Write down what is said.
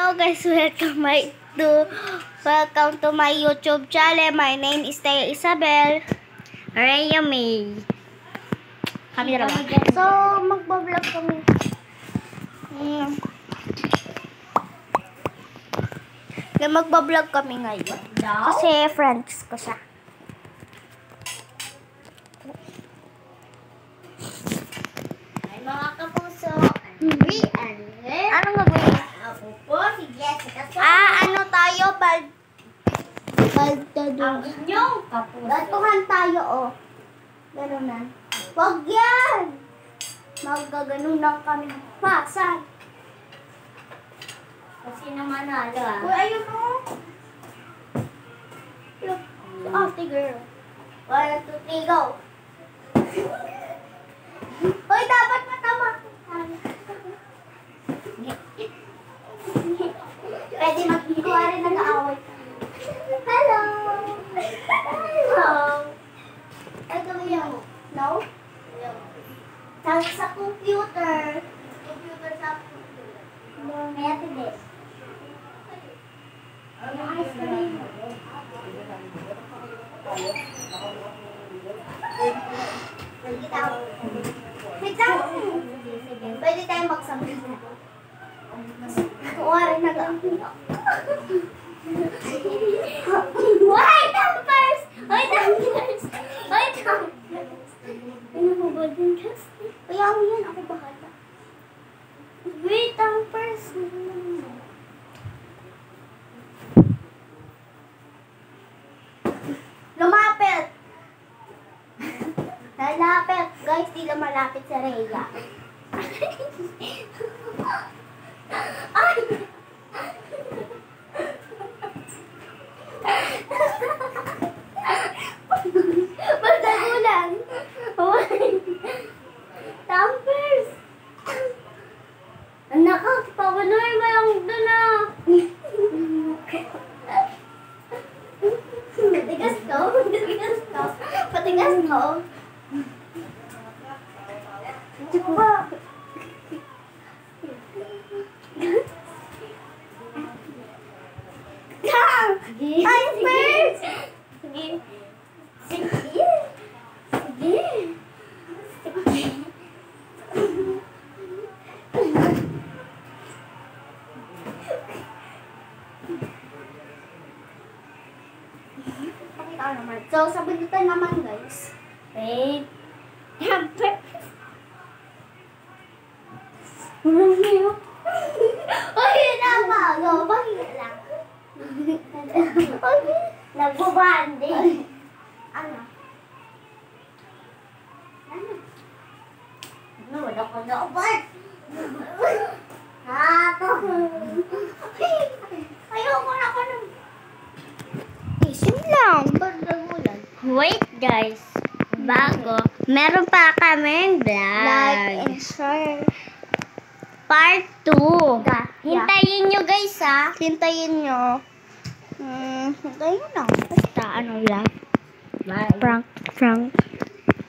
Hello guys, welcome to my YouTube channel. My name is Taya Isabel. Rhea May. Kami na ba? So, magbablog kami. Magbablog kami ngayon. Kasi friends ko siya. Ay, mga kapuso. Anong gagawin? Ako po, si Jessica. Ano tayo? Ang inyong kapuso. Batuhan tayo, oh. Ganun na. Wag yan! Magaganon lang kami. Pasan. Kasi naman manalo, ah. Uy, ayun, oh. Look, si ate girl. 1, 2, 3, go. Uy, dapat matama. Pwede magkuha rin nag-aaway. Hello! Hello! Ay, gawin mo. No? Sa computer. Computer sa computer. May ate din. Yung ice cream. Wait lang. Pwede tayong magsamit. Kuha rin nag-aaway. Wait, tampers! Wait, tampers! Wait, tampers! Ano mo ba din, Justin? Kaya mo yan, ako bahala. Wait, tampers! Lumapit! Lalapit! Guys, di lang malapit sa Rhea. Ay! Magdagulan. Tampers. Anak ka, pawanoy mo lang doon na. Patigas ko. Patigas ko. Patigas ko. Diba? Tampers. Sige. Sige. Sige. Pakita naman. So, sabunutan naman, guys. Wait. Tampers. Walang niyo. Uy, nama. Go, bakit lang. Nagbubandi. Ano? Ano? Wala ko na ubat. Hato. Ayoko na ko na. Isim lang. Pagdagulan. Wait guys. Bago. Meron pa kaming vlog. Like and share. Part 2. Hintayin nyo guys ha. Hintayin nyo. Hintayin lang. Basta ano lang. Prank.